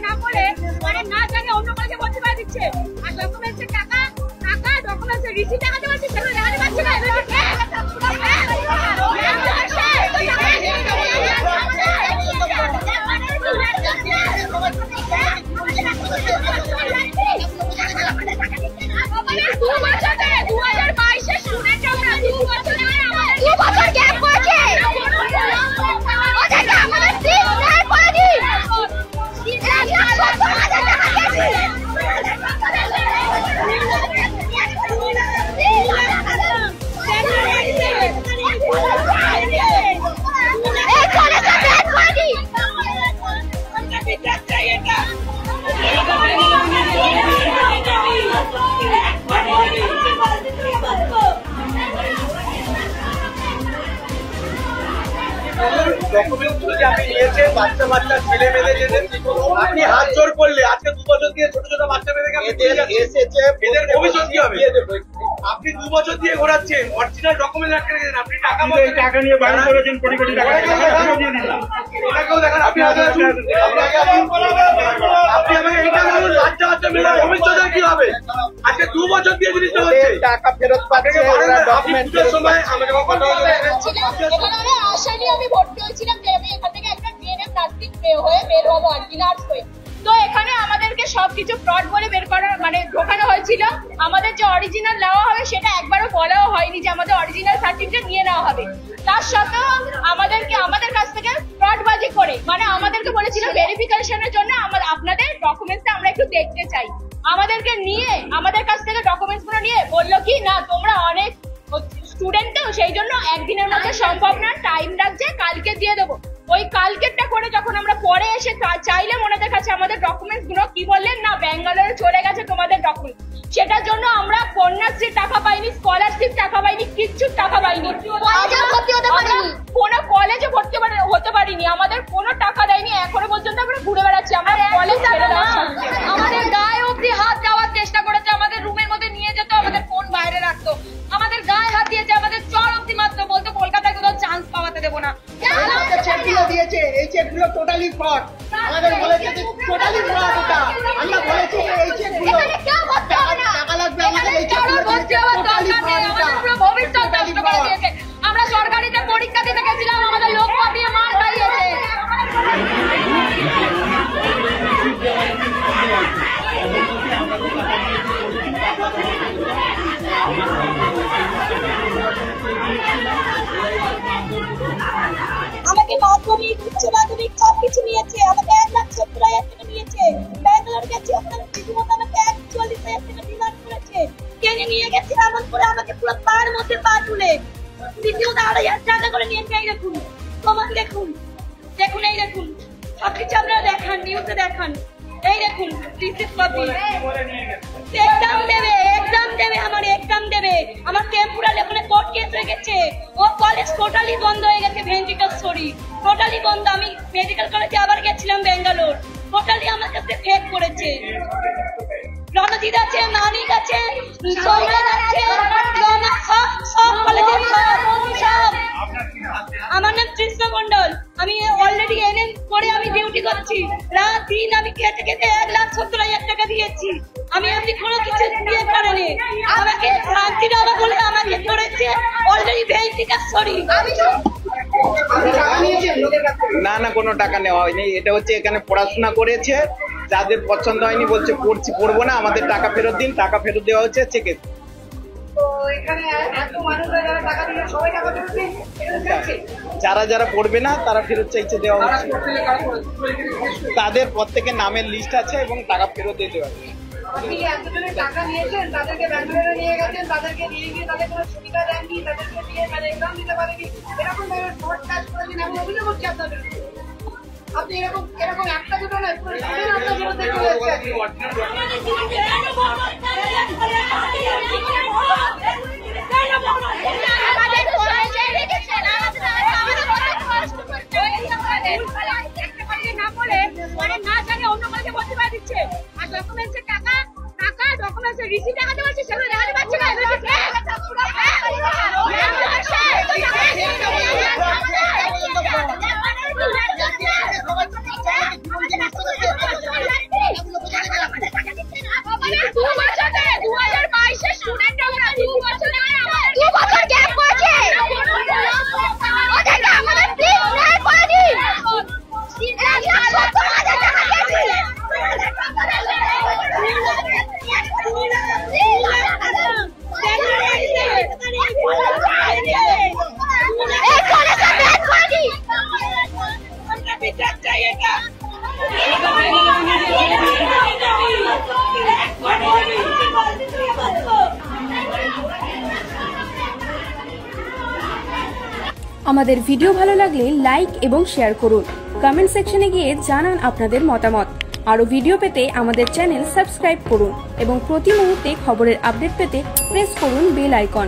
না করে মানে না জানে অন্য কলেজে ভর্তি করে দিচ্ছে। আর ডকুমেন্টসের টাকা ডকুমেন্টসের রিসিট দেখাতে পারছে, সেগুলো দেখাতে পারছে না। আপনি হাত জোর করলে আজকে 2 বছর দিয়ে ছোট ছোট বাচ্চা মেয়েদেরকে এসেছে, এদের ভবিষ্যৎ কি হবে? আপনি 2 বছর দিয়ে ঘোরাচ্ছেন, অরিজিনাল ডকুমেন্ট আটকে রেখেছেন, আপনি টাকা নিয়ে বাইরে করেছেন, কোটি কোটি টাকা দিয়ে দিলাম। এটাকেও দেখেন আপনি আমাকে এটা বলুন, বাচ্চা বাচ্চা মেয়েদের ভবিষ্যৎ কি হবে? আজকে 2 বছর দিয়ে জিনিসটা হচ্ছে, টাকা ফেরত পাচ্ছে ডকুমেন্টের সময় আমাকে কথা বলতে আশা নিয়ে আমি ভর্তি হয়েছিলাম যে আমি এখান থেকে একটা জিএনএম নার্সিং হয়ে বের হবো আর কি, নার্স হয়ে। তো এখানে আমাদেরকে সবকিছু ফ্রড বলে বের করা মানে ঢোকানো হয়েছিল। আমাদের যে অরিজিনাল নেওয়া হবে সেটা একবারও বলাও হয়নি যে আমাদের অরিজিনাল সার্টিফিকেট নিয়ে নেওয়া হবে। তার সত্ত্বেও আমাদের কাছ থেকে ফ্রডবাজি করে মানে আমাদেরকে বলেছিল ভেরিফিকেশনের জন্য আপনাদের ডকুমেন্টসটা আমরা একটু দেখতে চাই। আমাদেরকে নিয়ে আমাদের কাছ থেকে ডকুমেন্টস গুলো নিয়ে বললো কি না তোমরা অনেক স্টুডেন্ট তো সেই জন্য একদিনের মধ্যে সম্ভব না, টাইম লাগছে, কালকে দিয়ে দেবো। ওই কালকেরটা করে যখন আমরা পরে এসে চাইলাম ওনাদের কাছে আমাদের ডকুমেন্টস গুলো, কি বললেন না ব্যাঙ্গালোরে চলে গেছে তোমাদের ডকুমেন্ট। সেটার জন্য আমরা কন্যাশ্রী টাকা পাইনি, স্কলারশিপ টাকা পাইনি, কিচ্ছু টাকা পাইনি, কোনো কলেজে ভর্তি হতে পারিনি, আমাদের কোনো টাকা দেয়নি। এখনো পর্যন্ত আমরা ঘুরে বেড়াচ্ছি, আমরা কলেজ ছেড়ে দেওয়ার সঙ্গে আমাদের গায়ে অব্দি হাত দেওয়ার চেষ্টা করেছে, আমাদের রুমের মধ্যে নিয়ে যেত, আমাদের ফোন বাইরে রাখতো, আমাদের গায়ে হাত দিয়েছে, আমাদের চর অব্দি মাত্র বলতো কলকাতায় কোথাও চান্স পাওয়াতে দেবো না। চেকগুলো দিয়েছে, এই চেকগুলো টোটালি ফ্রড। আমাদের বলেছে যে টোটালি ফ্রড, এটা আমরা বলেছি এই চেকগুলো টাকা লাগবে আমাদের, এই চেকগুলো টোটালি ফ্রড, এটা পুরো ভবিষ্যৎ নষ্ট করে দিয়েছে। আমরা সরকারিতে পরীক্ষা দিতে গেছিলাম, আমাদের লোক পাঠিয়ে মার খাইয়েছে। আমাকে মাধ্যমিক উচ্চ মাধ্যমিক সবকিছু নিয়েছে, আমাকে 1,70,000 টাকা নিয়েছে। ব্যাঙ্গালোর গেছি, ওখানে রীতিমতো আমাকে 41,000 টাকা ডিমান্ড করেছে। কেনে নিয়ে গেছে এমন করে আমাকে পুরো পার মধ্যে পা তুলে রীতিমতো 2,500 টাকা করে নিয়েছে। এই দেখুন প্রমাণ, দেখুন দেখুন, এই দেখুন সবকিছু আপনারা দেখান, নিউজে দেখান। এই দেখুন রিসিপ্ট কপি। এক্সাম দেবে আমার এক্সাম দেবে, আমার টেম্পুরাল এখানে কোর্ট কেস হয়ে গেছে। ও কলেজ টোটালি বন্ধ হয়ে গেছে, ভেন্টিকেশ্বরী টোটালি বন্ধ। আমি মেডিকেল কলেজে আবার গেছিলাম ব্যাঙ্গালোর, টোটালি আমার কাছে ফেক করেছে। রণজিৎ আছে, মানিক আছে, সৌমেন আছে, সব কলেজের সব। আমার নাম কৃষ্ণ মন্ডল, আমি অলরেডি এনএম করে আমি ডিউটি করছি। রাত দিন আমি খেতে খেতে 1,70,000 টাকা দিয়েছি। আমি এমনি কোনো কিছু দিয়ে করেনি, আমাকে শান্তি দেওয়া বলে আমাকে করেছে অলরেডি ভেন্টিকেশ্বরী। না না, কোনো টাকা নেওয়া হয়নি। এটা হচ্ছে এখানে পড়াশোনা করেছে, যাদের পছন্দ হয়নি বলছে পড়বো না, আমাদের টাকা ফেরত দিন। টাকা ফেরত দেওয়া হচ্ছে চেকে। যারা যারা পড়বে না তারা ফেরত চাইছে, দেওয়া হচ্ছে। তাদের প্রত্যেকের নামের লিস্ট আছে এবং টাকা ফেরত দিয়ে দেওয়া হচ্ছে। আপনি এতজনের টাকা নিয়েছেন, তাদেরকে ব্যাঙ্গালোরে নিয়ে গেছেন, তাদেরকে নিয়ে গিয়ে তাদের কোনো সুবিধা দেননি, তাদেরকে নিয়ে এক্সাম দিতে পারেনি, এরকম ধরনের ফ্রড কাজ করেছেন এমন অভিযোগ হচ্ছে আপনাদের। আপনি এরকম একটা দুটো নয়, পুরো আপনার বিরুদ্ধে চলে যাচ্ছে। না বলে মানে না জানে অন্য কলেজে ভর্তি করে দিচ্ছে। আর ডকুমেন্টসের টাকা ডকুমেন্টসের রিসিট দেখাতে পারছে, সেগুলো দেখাতে পারছে না। আমাদের ভিডিও ভালো লাগলে লাইক এবং শেয়ার করুন। কমেন্ট সেকশনে গিয়ে জানান আপনাদের মতামত। আরো ভিডিও পেতে আমাদের চ্যানেল সাবস্ক্রাইব করুন এবং প্রতি মুহূর্তে খবরের আপডেট পেতে প্রেস করুন বেল আইকন।